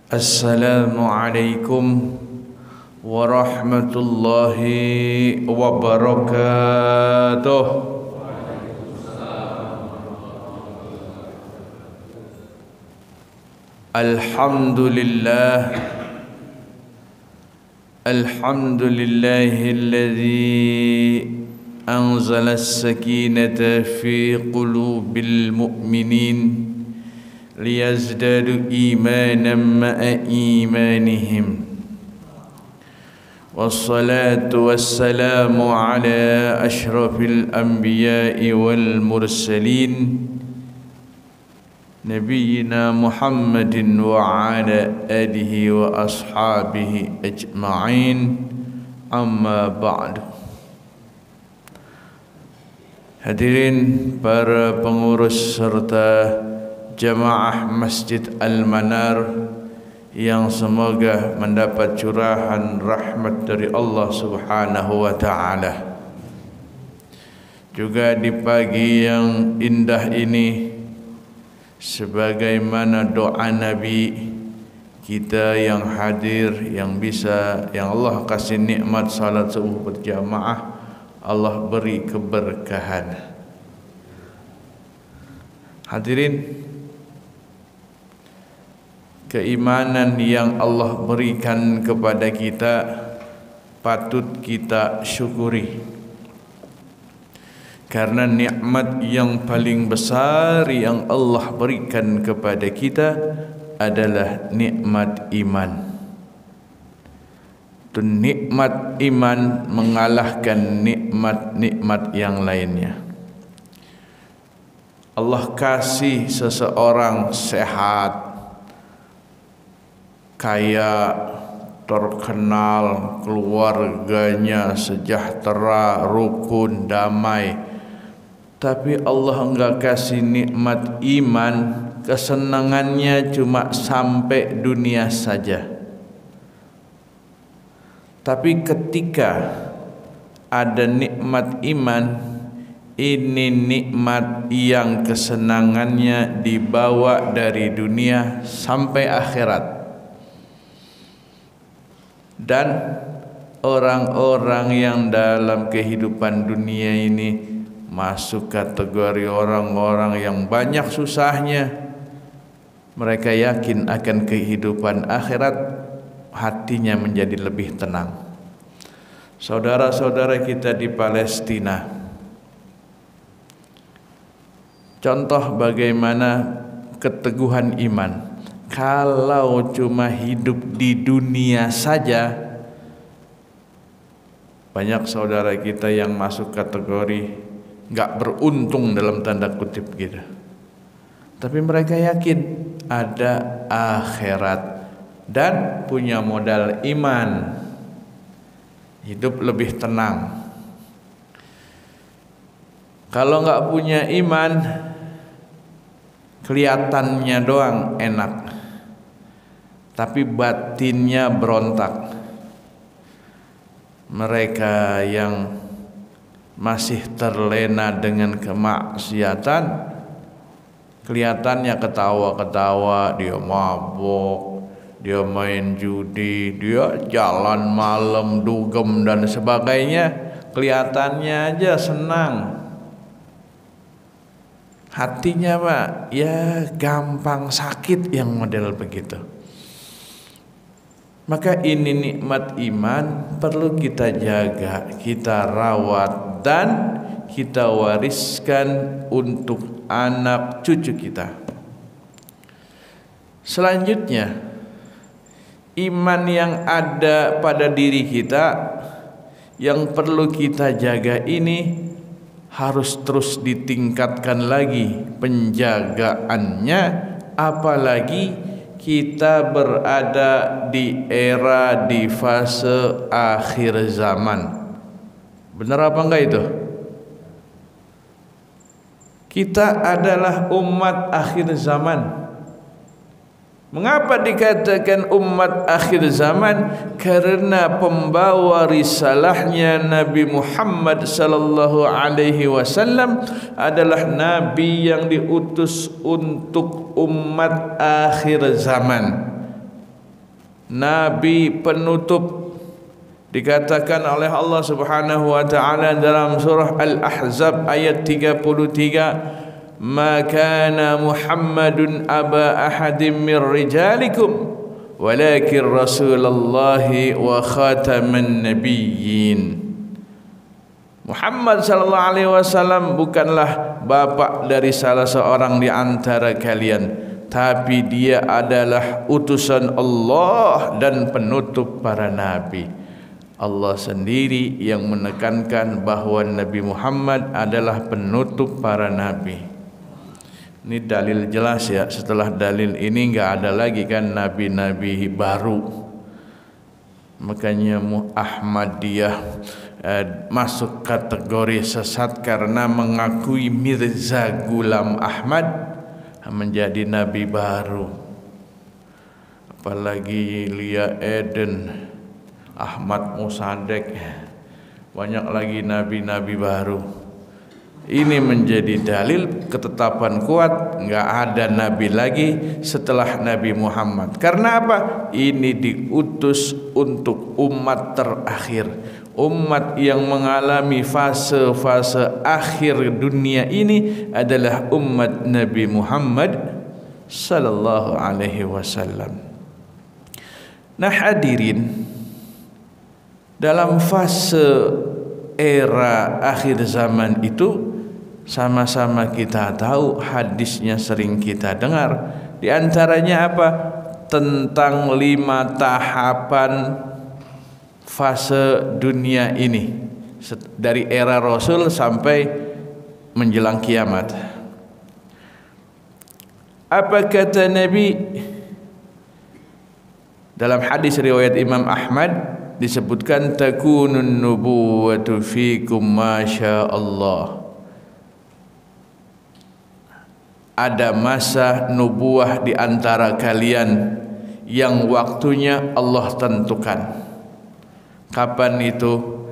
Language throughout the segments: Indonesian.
Assalamualaikum warahmatullahi wabarakatuh. Alhamdulillah, alhamdulillahilladzi anzala as-sakinata fi qulubil mu'minin liyazdadu imanan ma'a imanihim. Wassalatu wassalamu ala ashrafil anbiya'i wal mursalin Nabiyyina Muhammadin wa ala alihi wa ashabihi ajma'in. Amma ba'du. Hadirin para pengurus serta jamaah Masjid Al-Manar yang semoga mendapat curahan rahmat dari Allah Subhanahu wa taala. Juga di pagi yang indah ini, sebagaimana doa Nabi kita yang hadir, yang Allah kasih nikmat salat subuh berjamaah, Allah beri keberkahan. Hadirin, keimanan yang Allah berikan kepada kita patut kita syukuri, karena nikmat yang paling besar yang Allah berikan kepada kita adalah nikmat iman. Dan nikmat iman mengalahkan nikmat-nikmat yang lainnya. Allah kasih seseorang sehat, kaya, terkenal, keluarganya sejahtera, rukun, damai. Tapi Allah enggak kasih nikmat iman, kesenangannya cuma sampai dunia saja. Tapi ketika ada nikmat iman, ini nikmat yang kesenangannya dibawa dari dunia sampai akhirat. Dan orang-orang yang dalam kehidupan dunia ini masuk kategori orang-orang yang banyak susahnya, mereka yakin akan kehidupan akhirat, hatinya menjadi lebih tenang. Saudara-saudara kita di Palestina, contoh bagaimana keteguhan iman. Kalau cuma hidup di dunia saja, banyak saudara kita yang masuk kategori enggak beruntung dalam tanda kutip gitu. Tapi mereka yakin ada akhirat dan punya modal iman, hidup lebih tenang. Kalau enggak punya iman, kelihatannya doang enak, tapi batinnya berontak. Mereka yang masih terlena dengan kemaksiatan, kelihatannya ketawa-ketawa, dia mabuk, dia main judi, dia jalan malam, dugem dan sebagainya, kelihatannya aja senang. Hatinya Pak, ya gampang sakit yang model begitu. Maka ini nikmat iman perlu kita jaga, kita rawat dan kita wariskan untuk anak cucu kita. Selanjutnya, iman yang ada pada diri kita yang perlu kita jaga ini harus terus ditingkatkan lagi penjagaannya, apalagi kita berada di era, di fase akhir zaman. Benar apa enggak itu? Kita adalah umat akhir zaman. Mengapa dikatakan umat akhir zaman? Karena pembawa risalahnya Nabi Muhammad sallallahu alaihi wasallam adalah nabi yang diutus untuk umat akhir zaman. Nabi penutup, dikatakan oleh Allah Subhanahu wa taala dalam surah Al-Ahzab ayat 33, "Ma kana Muhammadun aba ahadin min rijalikum walakin Rasulullahi wa khataman nabiyyin." Muhammad sallallahu alaihi wasallam bukanlah bapa dari salah seorang di antara kalian, tapi dia adalah utusan Allah dan penutup para nabi. Allah sendiri yang menekankan bahwa Nabi Muhammad adalah penutup para nabi. Ini dalil jelas ya. Setelah dalil ini enggak ada lagi kan nabi-nabi baru. Makanya Ahmadiyah masuk kategori sesat karena mengakui Mirza Ghulam Ahmad menjadi nabi baru. Apalagi Lia Eden, Ahmad Musadek, banyak lagi nabi-nabi baru. Ini menjadi dalil ketetapan kuat, enggak ada nabi lagi setelah Nabi Muhammad. Karena apa? Ini diutus untuk umat terakhir, umat yang mengalami fase-fase akhir dunia ini adalah umat Nabi Muhammad sallallahu alaihi wasallam. Nah hadirin, dalam fase era akhir zaman itu sama-sama kita tahu, hadisnya sering kita dengar. Di antaranya apa? Tentang 5 tahapan fase dunia ini dari era Rasul sampai menjelang kiamat. Apa kata Nabi dalam hadis riwayat Imam Ahmad? Disebutkan takunun nubuwatu fikum masya Allah. Ada masa nubuah di antara kalian yang waktunya Allah tentukan. Kapan itu?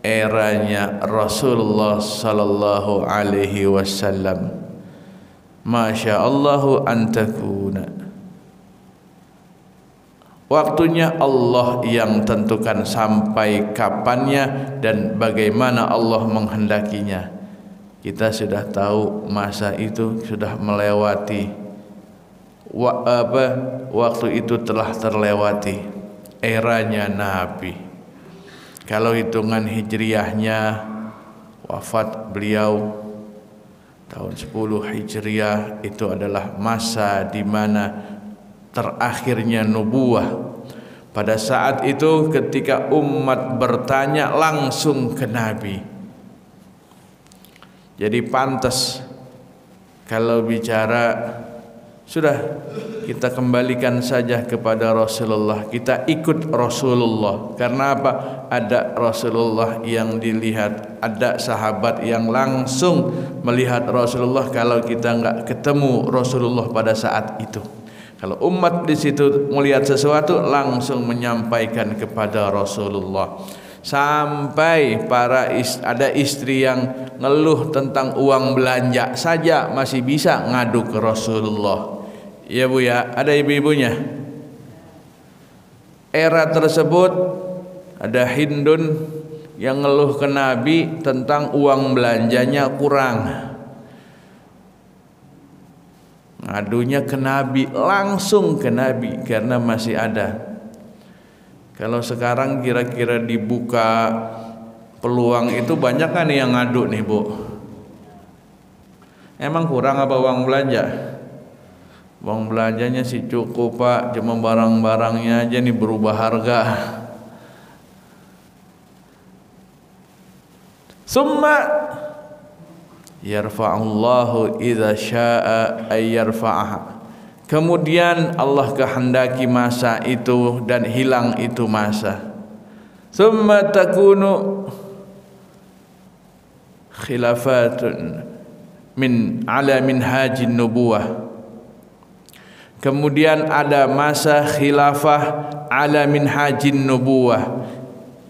Eranya Rasulullah sallallahu alaihi wasallam. Masya Allahu antakuna. Waktunya Allah yang tentukan sampai kapannya dan bagaimana Allah menghendakinya. Kita sudah tahu masa itu sudah melewati. Waktu itu telah terlewati eranya Nabi. Kalau hitungan hijriahnya, wafat beliau tahun 10 Hijriah, itu adalah masa di mana terakhirnya nubuah. Pada saat itu ketika umat bertanya langsung ke Nabi. Jadi pantas kalau bicara sudah kita kembalikan saja kepada Rasulullah, kita ikut Rasulullah. Karena apa? Ada Rasulullah yang dilihat, ada sahabat yang langsung melihat Rasulullah. Kalau kita enggak ketemu Rasulullah pada saat itu, kalau umat di situ melihat sesuatu langsung menyampaikan kepada Rasulullah. Sampai ada istri yang ngeluh tentang uang belanja saja masih bisa ngadu ke Rasulullah. Ya Bu ya, ada ibu-ibunya. Era tersebut ada Hindun yang ngeluh ke Nabi tentang uang belanjanya kurang. Ngadunya ke Nabi, langsung ke Nabi karena masih ada. Kalau sekarang kira-kira dibuka peluang itu banyak kan yang ngadu nih Bu. Emang kurang apa uang belanja? Uang belanjanya sih cukup Pak, cuma barang-barangnya aja nih berubah harga. Summa yarfa'ullahu idza syaa ay yarfa'aha. Kemudian Allah kehendaki masa itu dan hilang itu masa. Summa takunu khilafatun min ala minhajin nubuwah. Kemudian ada masa khilafah ala minhajin nubuwah,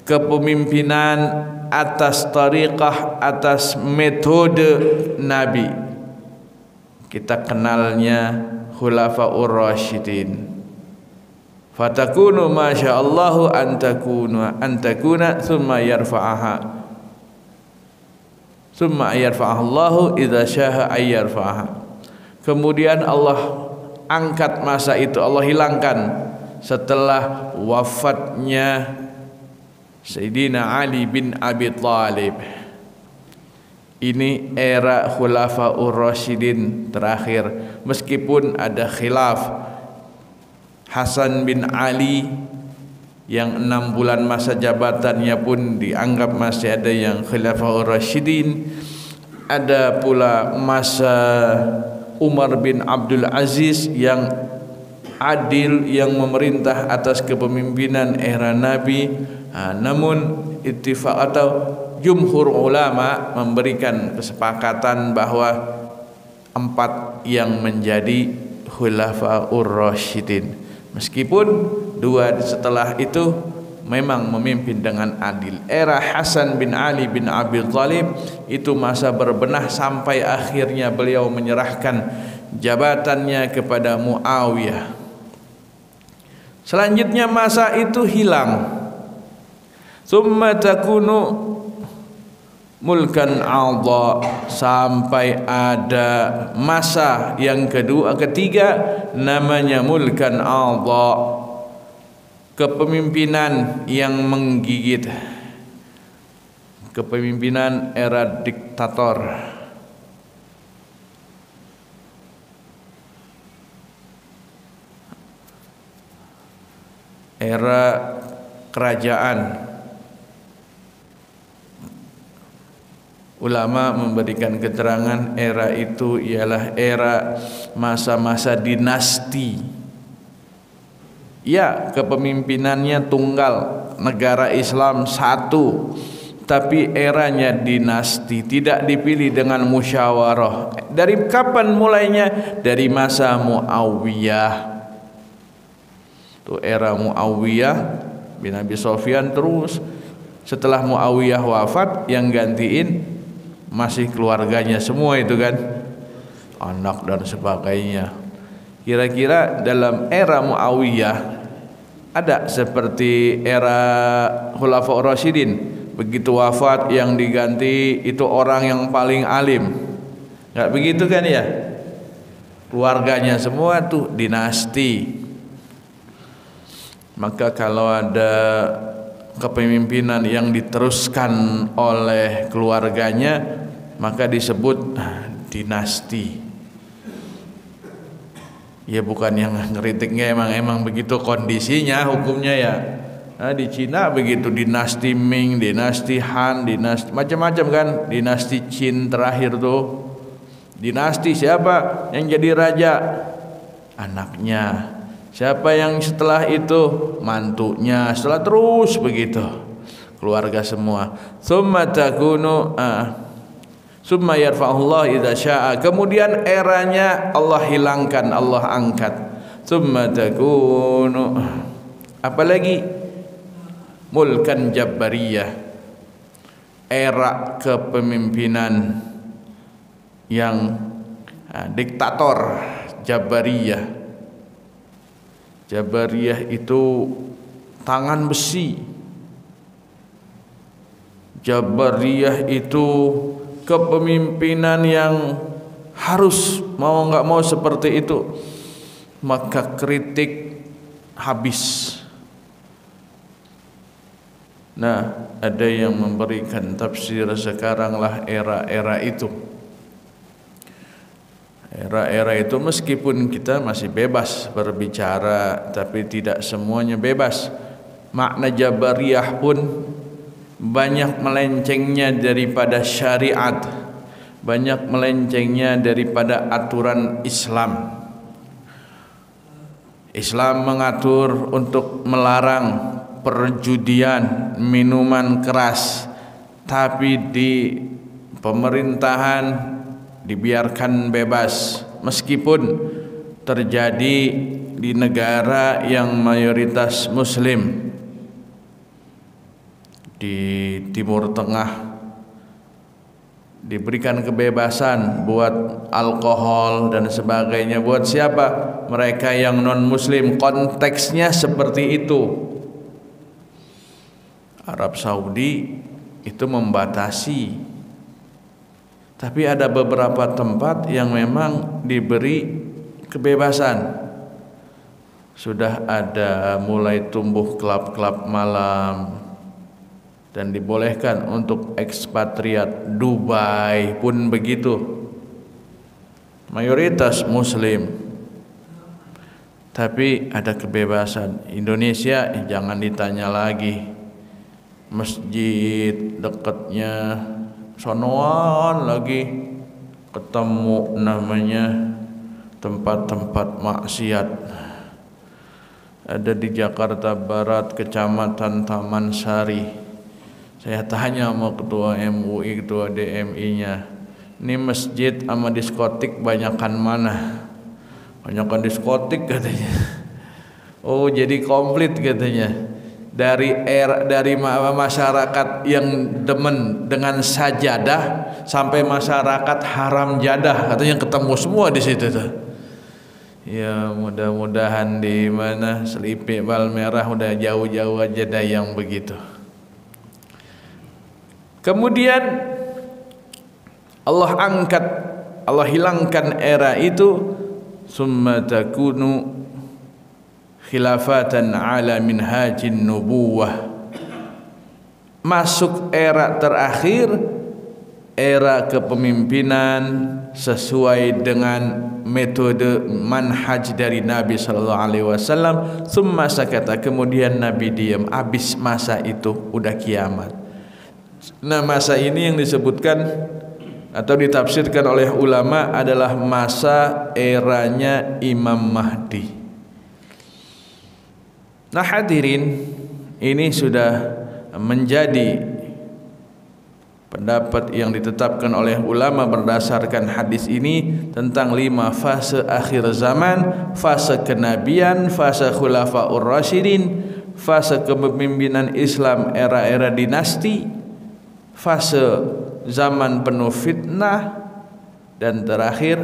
kepemimpinan atas tariqah, atas metode Nabi. Kita kenalnya khulafaur rasyidin. Fatakunu masyaallahu antakuna thumma yarfa'ahallahu idza syaa ayyarfa'aha. Kemudian Allah angkat masa itu, Allah hilangkan setelah wafatnya Sayyidina Ali bin Abi Thalib. Ini era khulafaur rasyidin terakhir, meskipun ada khilaf Hasan bin Ali yang 6 bulan masa jabatannya pun dianggap masih ada yang khulafaur rasyidin. Ada pula masa Umar bin Abdul Aziz yang adil, yang memerintah atas kepemimpinan era Nabi. Namun ittifaq atau jumhur ulama memberikan kesepakatan bahwa 4 yang menjadi khulafaur rasyidin. Meskipun 2 setelah itu memang memimpin dengan adil. Era Hasan bin Ali bin Abi Thalib itu masa berbenah sampai akhirnya beliau menyerahkan jabatannya kepada Muawiyah. Selanjutnya masa itu hilang. Tsumma takunu mulkan adha, sampai ada masa yang ketiga namanya mulkan adha, kepemimpinan yang menggigit, kepemimpinan era diktator. Era kerajaan. Ulama memberikan keterangan era itu ialah era masa-masa dinasti. Ya, kepemimpinannya tunggal, negara Islam satu, tapi eranya dinasti, tidak dipilih dengan musyawarah. Dari kapan mulainya? Dari masa Muawiyah. Itu era Muawiyah bin Abi Sufyan. Terus setelah Muawiyah wafat, yang gantiin masih keluarganya semua itu kan, anak dan sebagainya. Kira-kira dalam era Muawiyah ada seperti era Khulafaur Rasyidin, begitu wafat yang diganti itu orang yang paling alim. Enggak begitu kan ya? Keluarganya semua tuh dinasti. Maka kalau ada kepemimpinan yang diteruskan oleh keluarganya maka disebut dinasti. Ya bukan yang ngeritiknya, emang begitu kondisinya, hukumnya ya. Nah, di Cina begitu, dinasti Ming, dinasti Han, dinasti macam-macam kan, dinasti Qin terakhir tuh. Dinasti siapa yang jadi raja? Anaknya. Siapa yang setelah itu? Mantunya. Setelah terus begitu. Keluarga semua. Tsumma takunu summa yarfa'ullah idza syaa. Kemudian eranya Allah hilangkan, Allah angkat. Tsumma takunu apalagi? Mulkan Jabbariyah. Era kepemimpinan yang diktator Jabbariyah. Jabariyah itu tangan besi. Jabariyah itu kepemimpinan yang harus mau nggak mau seperti itu. Maka kritik habis. Nah, ada yang memberikan tafsir sekaranglah era-era itu. Era-era itu meskipun kita masih bebas berbicara, tapi tidak semuanya bebas. Makna Jabariyah pun banyak melencengnya daripada syariat, banyak melencengnya daripada aturan Islam. Islam mengatur untuk melarang perjudian, minuman keras, tapi di pemerintahan dibiarkan bebas, meskipun terjadi di negara yang mayoritas muslim di Timur Tengah, diberikan kebebasan buat alkohol dan sebagainya. Buat siapa? Mereka yang non muslim. Konteksnya seperti itu. Arab Saudi itu membatasi, tapi ada beberapa tempat yang memang diberi kebebasan. Sudah ada mulai tumbuh klub-klub malam dan dibolehkan untuk ekspatriat. Dubai pun begitu, mayoritas muslim tapi ada kebebasan. Indonesia jangan ditanya lagi, masjid dekatnya sonoan lagi ketemu namanya tempat-tempat maksiat. Ada di Jakarta Barat, Kecamatan Taman Sari. Saya tanya sama ketua MUI, ketua DMI-nya, ini masjid sama diskotik banyakan mana? Banyakan diskotik katanya. Oh, jadi komplit katanya. Dari masyarakat yang demen dengan sajadah sampai masyarakat haram jadah, katanya ketemu semua di situ tuh. Ya, mudah-mudahan di mana Selipi Palmerah udah jauh-jauh aja dah yang begitu. Kemudian Allah angkat, Allah hilangkan era itu, summa takunu khilafatan ala minhajin nubuwah. Masuk era terakhir, era kepemimpinan sesuai dengan metode manhaj dari Nabi sallallahu alaihi wasallam. Summa sakata, kemudian Nabi diam. Habis masa itu udah kiamat. Nah, masa ini yang disebutkan atau ditafsirkan oleh ulama adalah masa eranya Imam Mahdi. Nah hadirin, ini sudah menjadi pendapat yang ditetapkan oleh ulama berdasarkan hadis ini tentang 5 fase akhir zaman: fase kenabian, fase khulafaur rasyidin, fase kepemimpinan Islam era-era dinasti, fase zaman penuh fitnah, dan terakhir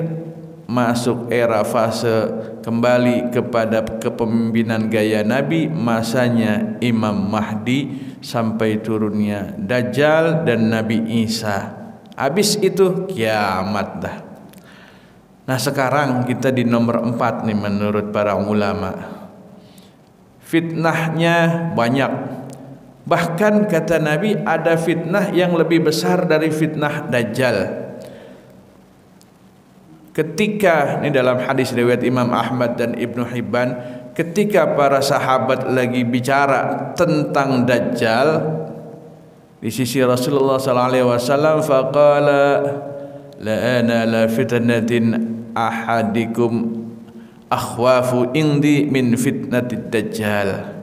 masuk era fase kembali kepada kepemimpinan gaya Nabi, masanya Imam Mahdi sampai turunnya Dajjal dan Nabi Isa. Habis itu kiamat dah. Nah sekarang kita di nomor 4 nih menurut para ulama. Fitnahnya banyak. Bahkan kata Nabi ada fitnah yang lebih besar dari fitnah Dajjal. Ketika, ini dalam hadis riwayat Imam Ahmad dan Ibnu Hibban, ketika para sahabat lagi bicara tentang Dajjal di sisi Rasulullah sallallahu alaihi wasallam, faqala la ana la fitnatin ahadikum akhwafu indi min fitnatid Dajjal.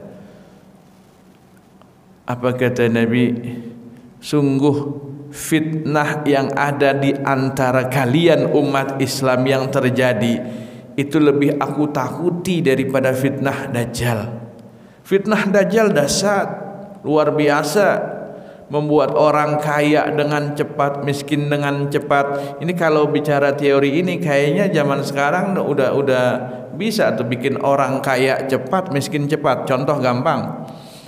Apa kata Nabi? Sungguh fitnah yang ada di antara kalian umat Islam yang terjadi itu lebih aku takuti daripada fitnah Dajjal. Fitnah Dajjal dahsyat, luar biasa, membuat orang kaya dengan cepat, miskin dengan cepat. Ini kalau bicara teori ini kayaknya zaman sekarang udah bisa tuh bikin orang kaya cepat, miskin cepat. Contoh gampang.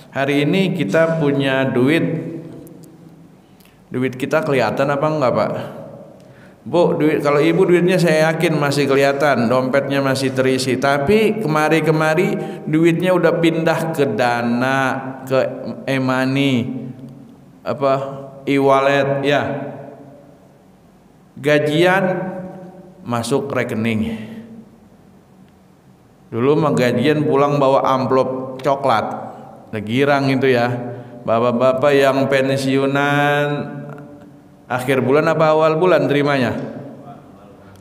Hari ini kita punya duit kita kelihatan apa enggak, Pak? Bu, duit, kalau ibu duitnya saya yakin masih kelihatan, dompetnya masih terisi. Tapi kemari-kemari duitnya udah pindah ke Dana, ke e-money, e-wallet ya. Gajian masuk rekening. Dulu mah gajian pulang bawa amplop coklat. Girang itu ya. Bapak-bapak yang pensiunan akhir bulan apa awal bulan terimanya?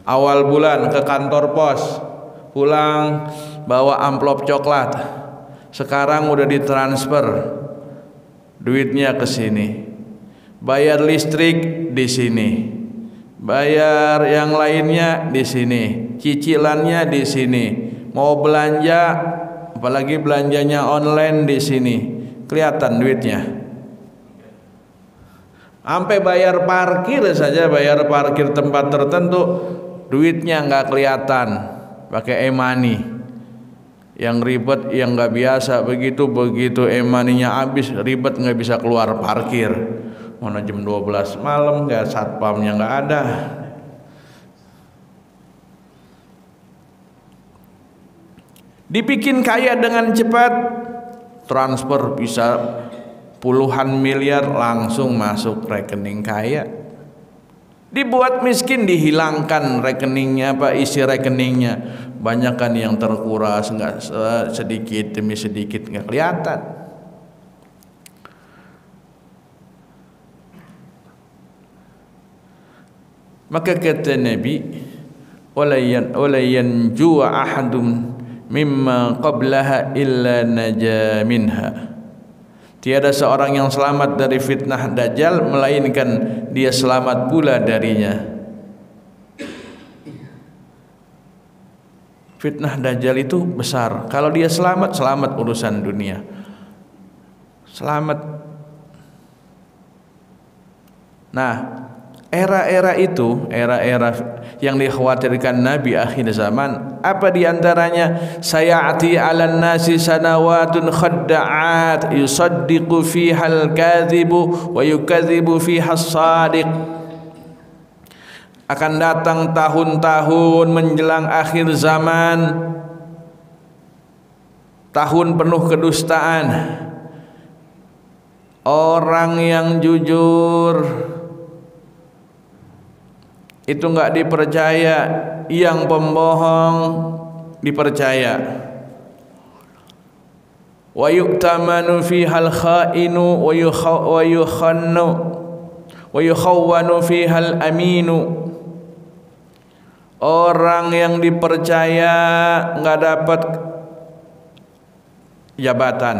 Awal bulan ke kantor pos, pulang bawa amplop coklat. Sekarang udah ditransfer duitnya ke sini. Bayar listrik di sini. bayar yang lainnya di sini, cicilannya di sini, mau belanja apalagi belanjanya online di sini, kelihatan duitnya. Sampai bayar parkir saja, bayar parkir tempat tertentu, duitnya nggak kelihatan, pakai e-money. Yang ribet, yang nggak biasa begitu e-money-nya habis, ribet nggak bisa keluar parkir. Mana jam 12 malam nggak, satpamnya nggak ada. Dibikin kaya dengan cepat, transfer bisa puluhan miliar langsung masuk rekening kaya. Dibuat miskin, dihilangkan rekeningnya, isi rekeningnya. Banyak kan yang terkuras, nggak sedikit demi sedikit nggak kelihatan. Maka kata Nabi, wala yanju'a ahadun mimma qablaha illa naja minha. Tiada seorang yang selamat dari fitnah Dajjal melainkan dia selamat pula darinya. Fitnah Dajjal itu besar. Kalau dia selamat, selamat urusan dunia. Selamat. Nah, era-era itu, era-era yang dikhawatirkan Nabi akhir zaman, apa diantaranya? Sayati 'alan nasi sanawatun khadda'at yusaddiqu fiha al-kadhibu wa yukadzibu fiha as-sadiq. Akan datang tahun-tahun menjelang akhir zaman, tahun penuh kedustaan. Orang yang jujur itu enggak dipercaya, yang pembohong dipercaya. Wa yu'tamanu fihal kha'inu wa yukhannu wa yukhawwanu fihal aminu. Orang yang dipercaya enggak dapat jabatan,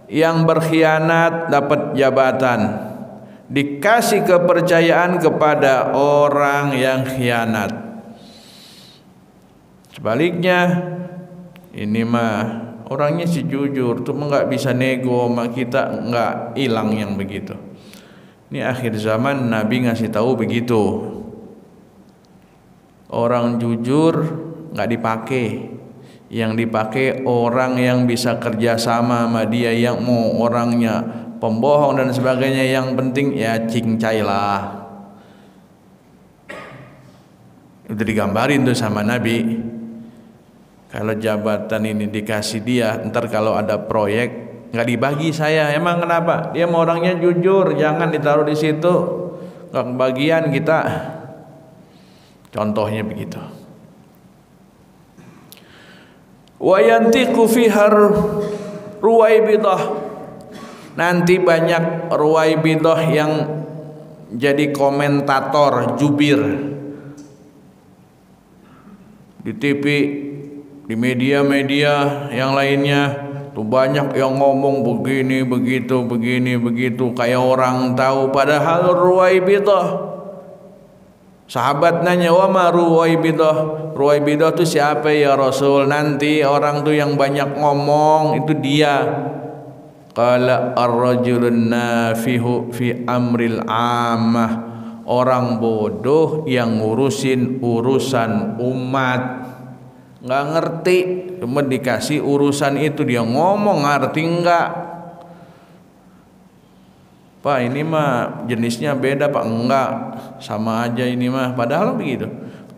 yang berkhianat dapat jabatan. Dikasih kepercayaan kepada orang yang khianat. Sebaliknya, ini mah orangnya si jujur, tuh nggak bisa nego sama kita, nggak hilang yang begitu. Ini akhir zaman Nabi ngasih tahu begitu. Orang jujur nggak dipakai, yang dipakai orang yang bisa kerjasama sama dia, yang mau orangnya pembohong dan sebagainya, yang penting ya cincai lah. Udah digambarin tuh sama Nabi. Kalau jabatan ini dikasih dia, ntar kalau ada proyek nggak dibagi saya. Emang kenapa? Dia mau orangnya jujur, jangan ditaruh di situ, nggak kebagian kita. Contohnya begitu. Wa yantiqu fihar ruwaibidah. Nanti banyak ruwaibidah yang jadi komentator jubir di TV, di media-media yang lainnya. Tuh banyak yang ngomong begini begitu, begini begitu, kayak orang tahu, padahal ruwaibidah. Sahabat nanya, wa ma ruwaibidah? Ruwaibidah itu siapa ya Rasul? Nanti orang tuh yang banyak ngomong itu dia. Qala ar-rajulun nafihu fi amril ammah. Orang bodoh yang ngurusin urusan umat. Nggak ngerti, cuma dikasih urusan itu dia ngomong, ngerti enggak? Pak, ini mah jenisnya beda Pak. Enggak, sama aja ini mah. Padahal begitu.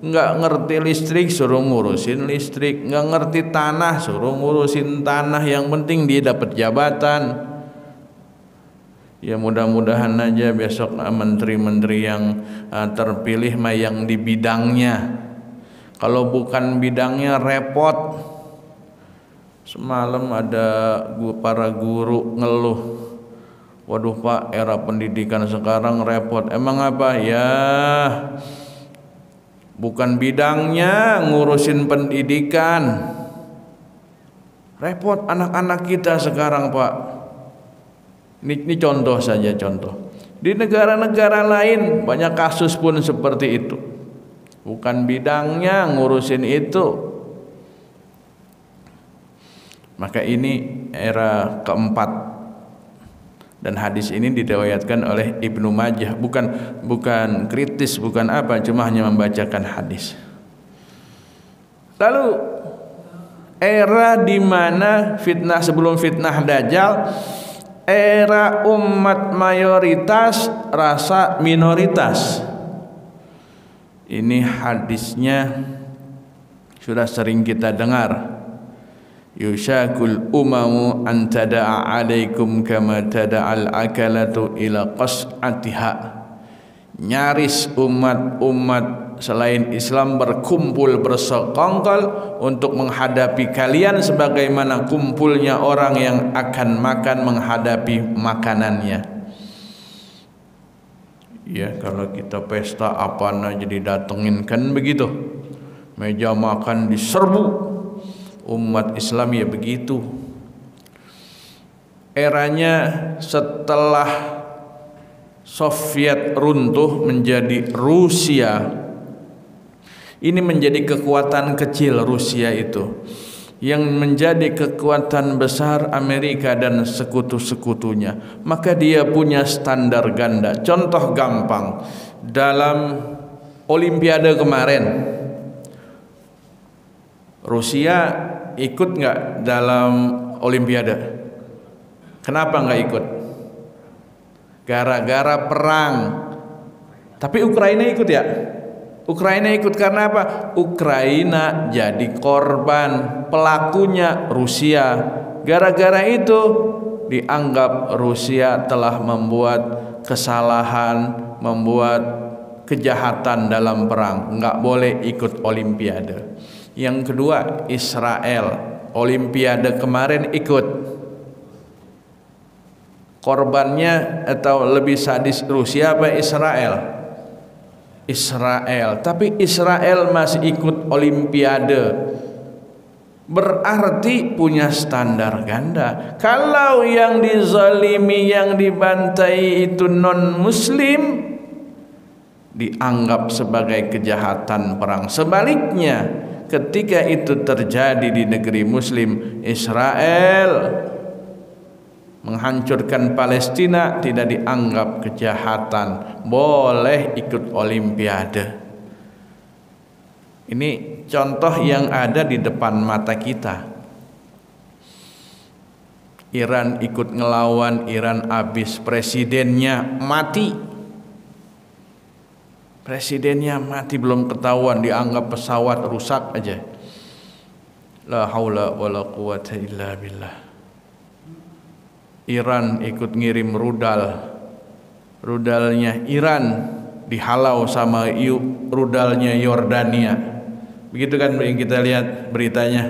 Enggak ngerti listrik, suruh ngurusin listrik. Enggak ngerti tanah, suruh ngurusin tanah. Yang penting dia dapat jabatan. Ya mudah-mudahan aja besok menteri-menteri yang terpilih mah yang di bidangnya. Kalau bukan bidangnya repot. Semalam ada para guru ngeluh, waduh Pak, era pendidikan sekarang repot. Emang apa? Ya bukan bidangnya ngurusin pendidikan. Repot anak-anak kita sekarang Pak. Ini contoh saja, contoh. Di negara-negara lain banyak kasus pun seperti itu. Bukan bidangnya ngurusin itu. Maka ini era keempat. Dan hadis ini diriwayatkan oleh Ibnu Majah, bukan kritis, bukan apa, cuma hanya membacakan hadis. Lalu era di mana fitnah sebelum fitnah Dajjal, era umat mayoritas rasa minoritas. Ini hadisnya sudah sering kita dengar. Yushakul umamu an tada'a alaikum kama tada'al akalatu ila qas'atiha. Nyaris umat-umat selain Islam berkumpul bersekongkol untuk menghadapi kalian sebagaimana kumpulnya orang yang akan makan menghadapi makanannya. Ya, kalau kita pesta apa aja didatengin kan begitu. Meja makan diserbu. Umat Islam ya begitu. Eranya setelah Soviet runtuh menjadi Rusia. Ini menjadi kekuatan kecil Rusia itu. Yang menjadi kekuatan besar Amerika dan sekutu-sekutunya. Maka dia punya standar ganda. Contoh gampang, dalam Olimpiade kemarin, Rusia ikut nggak dalam Olimpiade? Kenapa nggak ikut? Gara-gara perang. Tapi Ukraina ikut ya? Ukraina ikut karena apa? Ukraina jadi korban, pelakunya Rusia. Gara-gara itu dianggap Rusia telah membuat kesalahan, membuat kejahatan dalam perang, nggak boleh ikut Olimpiade. Yang kedua, Israel, Olimpiade kemarin ikut. Korbannya atau lebih sadis Rusia apa Israel? Israel. Tapi Israel masih ikut Olimpiade. Berarti punya standar ganda. Kalau yang dizalimi, yang dibantai itu non-muslim, dianggap sebagai kejahatan perang. Sebaliknya, ketika itu terjadi di negeri muslim, Israel menghancurkan Palestina tidak dianggap kejahatan, boleh ikut Olimpiade. Ini contoh yang ada di depan mata kita. Iran ikut ngelawan, Iran habis, presidennya mati. Presidennya mati belum ketahuan, dianggap pesawat rusak aja. La haula wala quwata illa billah. Iran ikut ngirim rudalnya Iran dihalau sama rudalnya Yordania. Begitu kan yang kita lihat beritanya.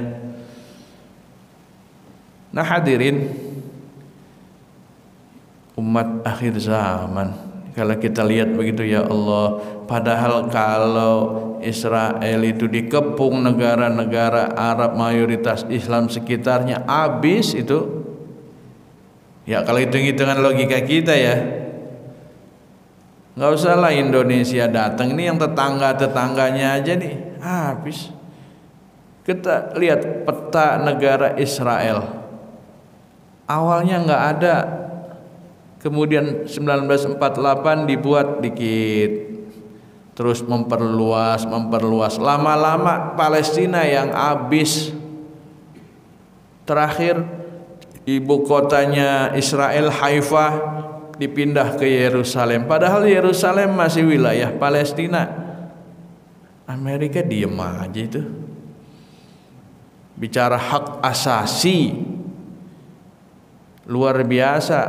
Nah hadirin, umat akhir zaman, kalau kita lihat begitu ya Allah, padahal kalau Israel itu dikepung negara-negara Arab mayoritas Islam sekitarnya, habis itu. Ya kalau hitung-hitungan logika kita ya, nggak usah lah Indonesia datang, ini yang tetangga-tetangganya aja nih habis. Kita lihat peta negara Israel, awalnya nggak ada, kemudian 1948 dibuat dikit, terus memperluas, lama-lama Palestina yang habis. Terakhir ibu kotanya Israel, Haifa, dipindah ke Yerusalem. Padahal Yerusalem masih wilayah Palestina. Amerika diem aja itu. Bicara hak asasi luar biasa.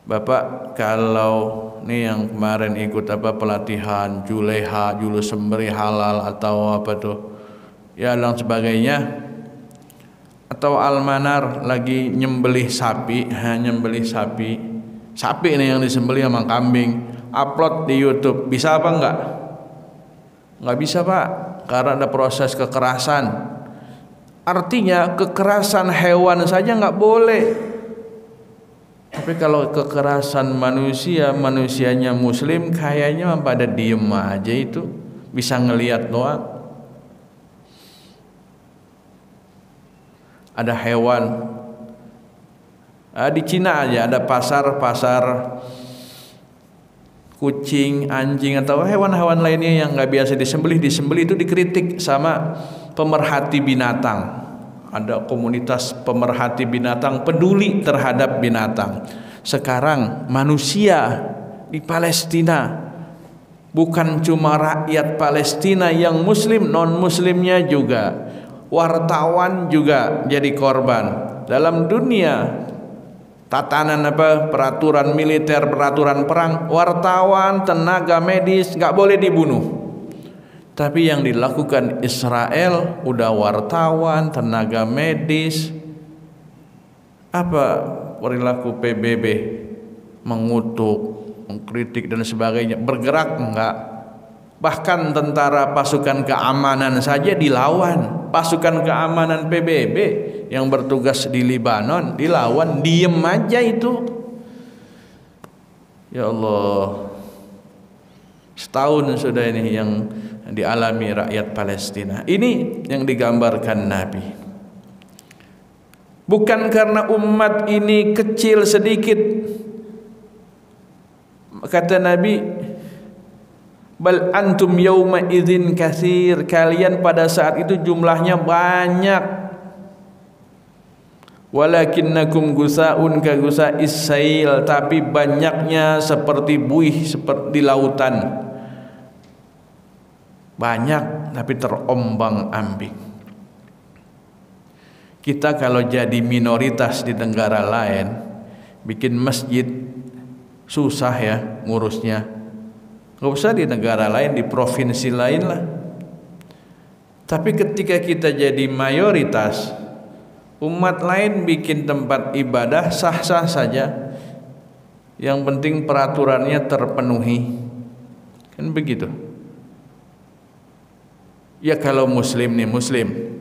Bapak kalau nih yang kemarin ikut apa pelatihan Juleha, Julu Semberi halal atau apa tuh ya dan sebagainya, atau Almanar lagi nyembelih sapi, sapi ini yang disembelih sama kambing, upload di YouTube, bisa apa enggak? Enggak bisa Pak, karena ada proses kekerasan. Artinya kekerasan hewan saja enggak boleh. Tapi kalau kekerasan manusia, manusianya muslim, kayaknya pada diem aja, itu bisa ngelihat doang. Ada hewan, di Cina aja ada pasar kucing, anjing atau hewan-hewan lainnya yang nggak biasa disembelih itu dikritik sama pemerhati binatang. Ada komunitas pemerhati binatang peduli terhadap binatang. Sekarang manusia di Palestina, bukan cuma rakyat Palestina yang muslim, non muslimnya juga, wartawan juga jadi korban. Dalam dunia tatanan peraturan militer, peraturan perang, wartawan, tenaga medis nggak boleh dibunuh. Tapi yang dilakukan Israel, udah wartawan, tenaga medis, apa perilaku PBB, mengutuk, mengkritik dan sebagainya, bergerak enggak. Bahkan tentara pasukan keamanan saja dilawan, pasukan keamanan PBB yang bertugas di Libanon dilawan, diem aja itu. Ya Allah, setahun sudah ini yang dialami rakyat Palestina. Ini yang digambarkan Nabi. Bukan karena umat ini kecil sedikit, kata Nabi, bal antum yauma idzin katsir, kalian pada saat itu jumlahnya banyak. Walakinnakum gusaun ka gusa'is sail, tapi banyaknya seperti buih seperti di lautan. Banyak tapi terombang-ambing. Kita kalau jadi minoritas di negara lain, bikin masjid susah ya ngurusnya. Gak usah di negara lain, di provinsi lain lah. Tapi ketika kita jadi mayoritas, umat lain bikin tempat ibadah sah-sah saja. Yang penting peraturannya terpenuhi. Kan begitu. Ya kalau muslim nih, muslim,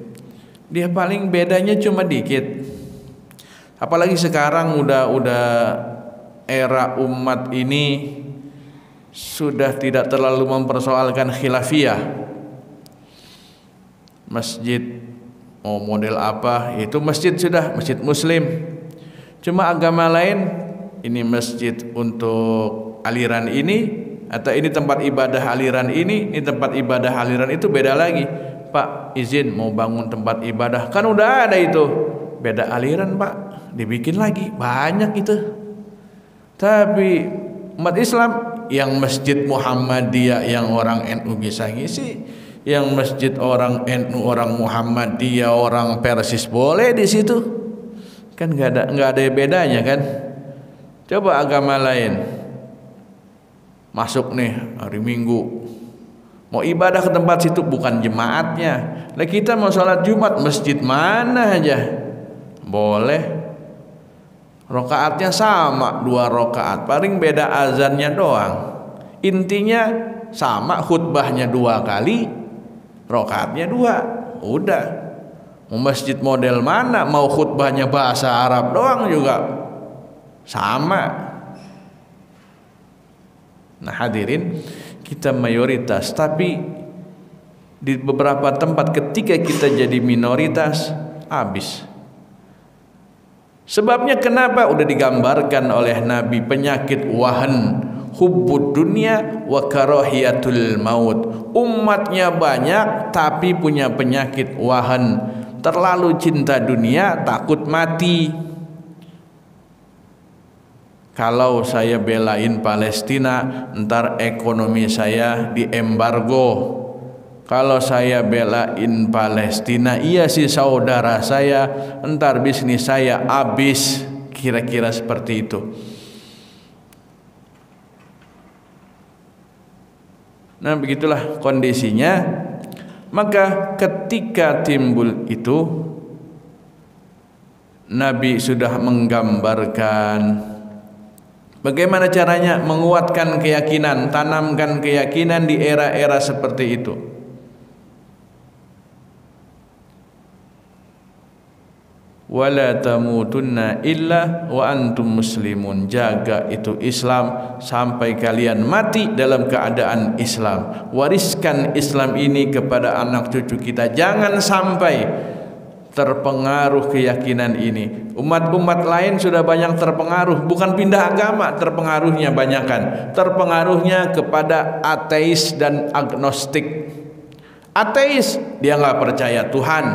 dia paling bedanya cuma dikit. Apalagi sekarang udah era umat ini sudah tidak terlalu mempersoalkan khilafiyah. Masjid mau model apa, itu masjid sudah masjid muslim. Cuma agama lain, ini masjid untuk aliran ini, atau ini tempat ibadah aliran ini tempat ibadah aliran itu, beda lagi. Pak, izin mau bangun tempat ibadah, kan udah ada itu, beda aliran Pak, dibikin lagi, banyak itu. Tapi umat Islam, yang masjid Muhammadiyah yang orang NU bisa ngisi, yang masjid orang NU, orang Muhammadiyah, orang Persis boleh di situ, kan nggak ada bedanya kan. Coba agama lain masuk nih hari Minggu, mau ibadah ke tempat situ, bukan jemaatnya. Lah kita mau sholat Jumat, masjid mana aja boleh, rokaatnya sama 2 rokaat, paling beda azannya doang, intinya sama, khutbahnya 2 kali, rokaatnya 2, udah. Mau masjid model mana, mau khutbahnya bahasa Arab doang juga sama. Nah hadirin, kita mayoritas, tapi di beberapa tempat ketika kita jadi minoritas, habis. Sebabnya kenapa? Udah digambarkan oleh Nabi, penyakit wahan, hubbud dunya wa karahiyatul maut. Umatnya banyak tapi punya penyakit wahan, terlalu cinta dunia, takut mati. Kalau saya belain Palestina, ntar ekonomi saya diembargo. Kalau saya belain Palestina, iya sih saudara saya, ntar bisnis saya habis. Kira-kira seperti itu. Nah begitulah kondisinya. Maka ketika timbul itu, Nabi sudah menggambarkan bagaimana caranya menguatkan keyakinan, tanamkan keyakinan di era-era seperti itu. wala tamutunna illa wa antum muslimun. Jaga itu Islam sampai kalian mati dalam keadaan Islam. Wariskan Islam ini kepada anak cucu kita. Jangan sampai terpengaruh keyakinan ini. Umat-umat lain sudah banyak terpengaruh, bukan pindah agama, terpengaruhnya banyakan. Terpengaruhnya kepada ateis dan agnostik. Ateis dia nggak percaya Tuhan.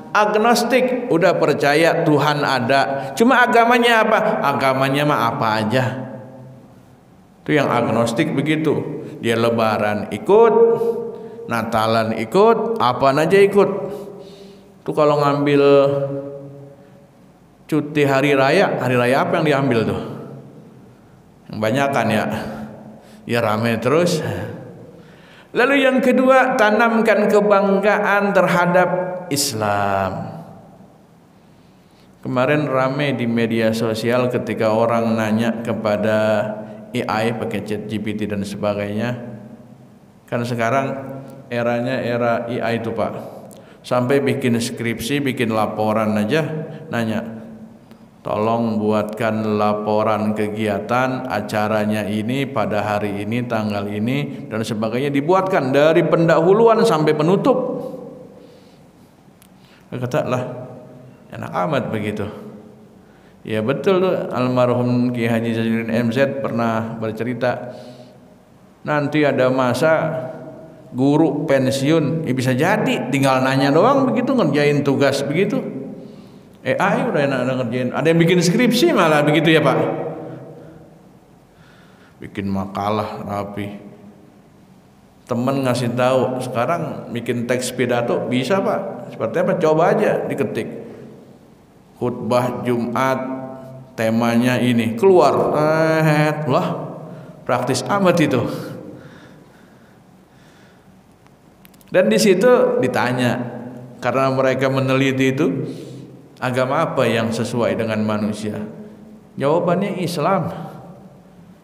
Agnostik udah percaya Tuhan ada, cuma agamanya apa? Agamanya mah apa aja. Itu yang agnostik begitu. Dia lebaran ikut, Natalan ikut, apa aja ikut. Tuh kalau ngambil cuti hari raya apa yang diambil tuh? Yang banyakan ya rame terus. Lalu yang kedua, tanamkan kebanggaan terhadap Islam. Kemarin rame di media sosial ketika orang nanya kepada AI pakai ChatGPT dan sebagainya. Kan sekarang eranya era AI itu Pak. Sampai bikin skripsi, bikin laporan aja nanya, tolong buatkan laporan kegiatan acaranya ini pada hari ini, tanggal ini dan sebagainya, dibuatkan dari pendahuluan sampai penutup. Kata lah, enak amat begitu. Ya betul tuh, almarhum Ki Haji Zainuddin MZ pernah bercerita, nanti ada masa guru pensiun, ya bisa jadi tinggal nanya doang begitu, ngerjain tugas begitu. AI udah enak ngerjain. Ada yang bikin skripsi malah begitu ya Pak, bikin makalah rapi. Temen ngasih tahu, sekarang bikin teks pidato bisa Pak. Seperti apa? Coba aja diketik. Khutbah Jumat temanya ini, keluar. Wah, praktis amat itu. Dan di situ ditanya, karena mereka meneliti itu, agama apa yang sesuai dengan manusia? Jawabannya Islam.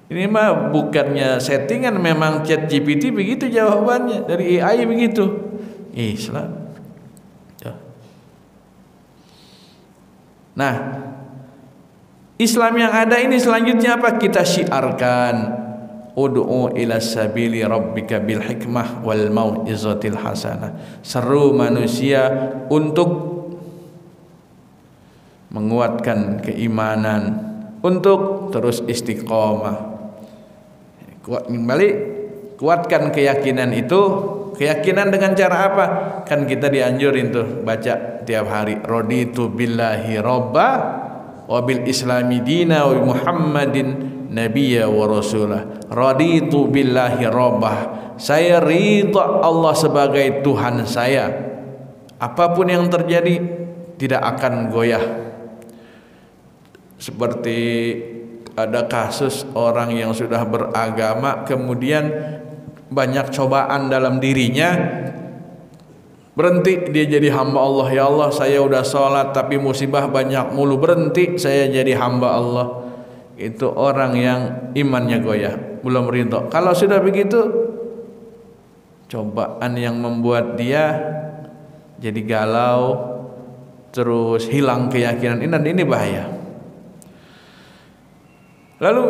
Ini mah bukannya settingan, memang ChatGPT begitu jawabannya, dari AI begitu. Islam. Nah, Islam yang ada ini selanjutnya apa? Kita syiarkan, ud'u ila sabili rabbika bil hikmah wal mau'izatil hasanah. Seru manusia untuk menguatkan keimanan, untuk terus istiqomah. Kembali kuatkan keyakinan itu. Keyakinan dengan cara apa? Kan kita dianjurin tuh baca tiap hari, raditu billahi robba wa bil islami dina wa muhammadin nabiyya wa rasulah. Raditu billahi robba, saya ridha Allah sebagai Tuhan saya. Apapun yang terjadi tidak akan goyah. Seperti ada kasus orang yang sudah beragama kemudian banyak cobaan dalam dirinya, berhenti dia jadi hamba Allah. Ya Allah, saya udah sholat tapi musibah banyak mulu, berhenti saya jadi hamba Allah. Itu orang yang imannya goyah, belum ridho. Kalau sudah begitu, cobaan yang membuat dia jadi galau, terus hilang keyakinan ini bahaya. Lalu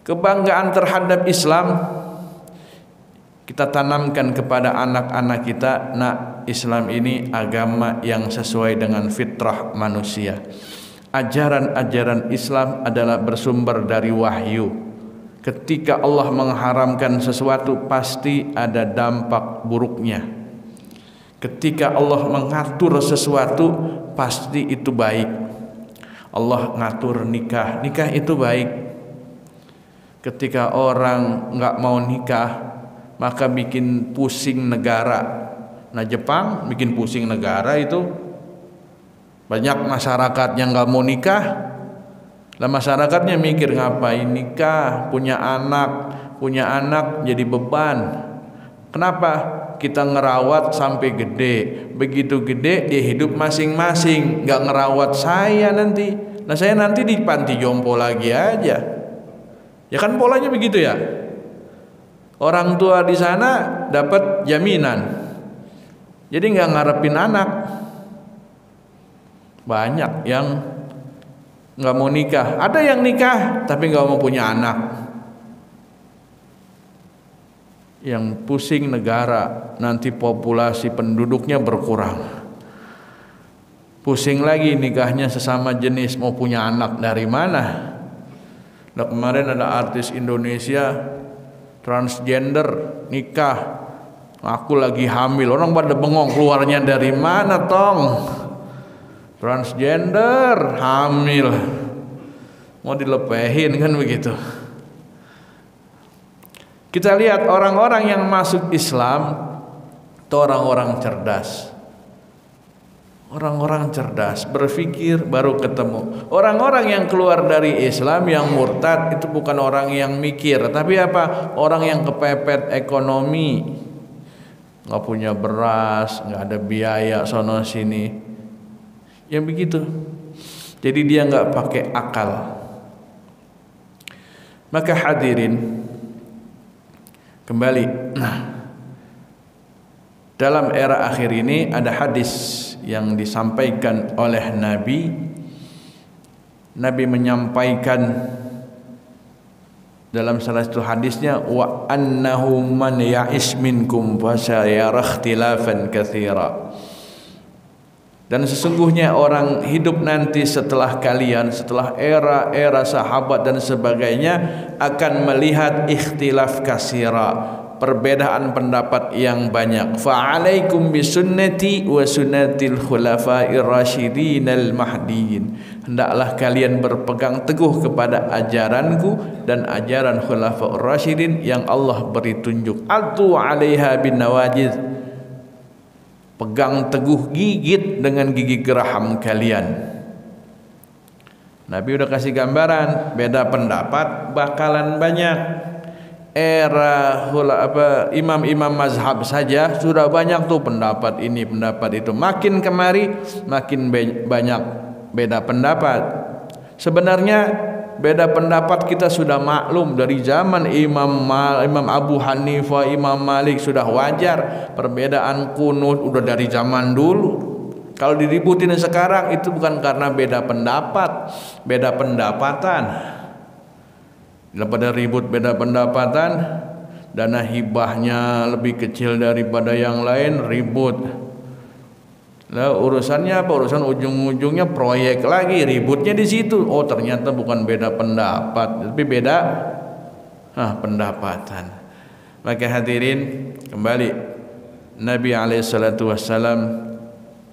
kebanggaan terhadap Islam kita tanamkan kepada anak-anak kita. Nah, Islam ini agama yang sesuai dengan fitrah manusia. Ajaran-ajaran Islam adalah bersumber dari wahyu. Ketika Allah mengharamkan sesuatu, pasti ada dampak buruknya. Ketika Allah mengatur sesuatu, pasti itu baik. Allah ngatur nikah, nikah itu baik. Ketika orang nggak mau nikah, maka bikin pusing negara. Nah, Jepang bikin pusing negara itu. Banyak masyarakat yang nggak mau nikah. Lah masyarakatnya mikir, ngapain nikah, punya anak jadi beban. Kenapa? Kita ngerawat sampai gede. Begitu gede dia hidup masing-masing, nggak ngerawat saya nanti. Nah, saya nanti di panti jompo lagi aja. Ya kan polanya begitu ya. Orang tua di sana dapat jaminan, jadi nggak ngarepin anak. Banyak yang nggak mau nikah. Ada yang nikah tapi nggak mau punya anak. Yang pusing negara, nanti populasi penduduknya berkurang. Pusing lagi nikahnya sesama jenis, mau punya anak dari mana? Nah, kemarin ada artis Indonesia transgender nikah, aku lagi hamil, orang pada bengong, keluarnya dari mana tong? Transgender hamil, mau dilepehin kan begitu. Kita lihat orang-orang yang masuk Islam itu orang-orang cerdas. Orang-orang cerdas, berpikir baru ketemu. Orang-orang yang keluar dari Islam yang murtad itu bukan orang yang mikir, tapi apa? Orang yang kepepet ekonomi, nggak punya beras, nggak ada biaya sono sini, yang begitu. Jadi dia nggak pakai akal. Maka hadirin, kembali, dalam era akhir ini ada hadis yang disampaikan oleh Nabi. Nabi menyampaikan dalam salah satu hadisnya, wa annahu man ya'ish minkum fa sayara ikhtilafan katsira. Dan sesungguhnya orang hidup nanti setelah kalian, setelah era sahabat dan sebagainya, akan melihat ikhtilaf katsira, perbedaan pendapat yang banyak. Fa'alaikum bisunnati wa sunnatil khulafa'ir rasyidin al mahdiyyin. Hendaklah kalian berpegang teguh kepada ajaranku dan ajaran khulafa'ur rasyidin yang Allah beri tunjuk. Atu 'alaiha bin nawajiz. Pegang teguh, gigit dengan gigi geraham kalian. Nabi udah kasih gambaran, beda pendapat bakalan banyak. Era imam-imam mazhab saja sudah banyak tuh pendapat ini, pendapat itu. Makin kemari makin banyak beda pendapat. Sebenarnya beda pendapat kita sudah maklum dari zaman Imam Abu Hanifah, Imam Malik sudah wajar. Perbedaan kunut udah dari zaman dulu. Kalau diributin sekarang itu bukan karena beda pendapat, beda pendapatan. Daripada ribut beda pendapatan, dana hibahnya lebih kecil daripada yang lain, ribut. Lah urusannya apa? Urusan ujung-ujungnya proyek lagi, ributnya di situ. Oh ternyata bukan beda pendapat, tapi beda pendapatan. Maka hadirin, kembali Nabi SAW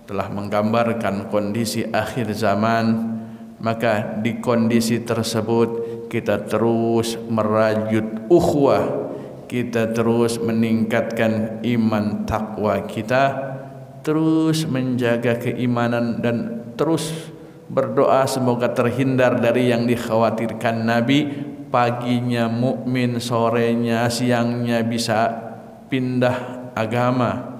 telah menggambarkan kondisi akhir zaman. Maka di kondisi tersebut kita terus merajut ukhuwah, kita terus meningkatkan iman takwa kita, terus menjaga keimanan dan terus berdoa semoga terhindar dari yang dikhawatirkan Nabi. Paginya mukmin, sorenya, siangnya bisa pindah agama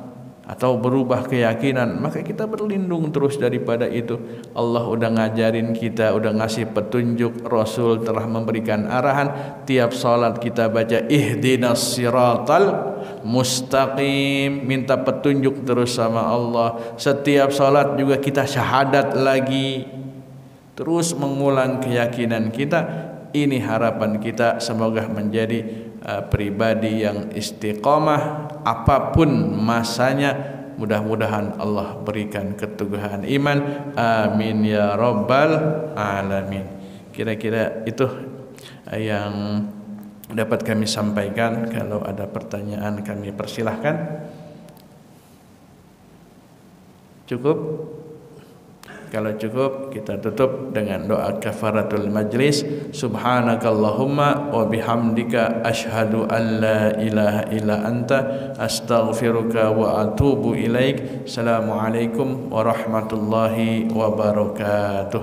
atau berubah keyakinan, maka kita berlindung terus daripada itu. Allah udah ngajarin kita, udah ngasih petunjuk, Rasul telah memberikan arahan. Tiap salat kita baca ihdinas siratal mustaqim, minta petunjuk terus sama Allah. Setiap salat juga kita syahadat lagi, terus mengulang keyakinan kita. Ini harapan kita, semoga menjadi pribadi yang istiqomah apapun masanya. Mudah-mudahan Allah berikan keteguhan iman. Amin ya rabbal alamin. Kira-kira itu yang dapat kami sampaikan. Kalau ada pertanyaan kami persilahkan. Cukup? Kalau cukup, kita tutup dengan doa kafaratul majlis. Subhanakallahumma wa bihamdika asyhadu an la ilaha illa anta astaghfiruka wa atubu ilaik. Assalamualaikum warahmatullahi wabarakatuh.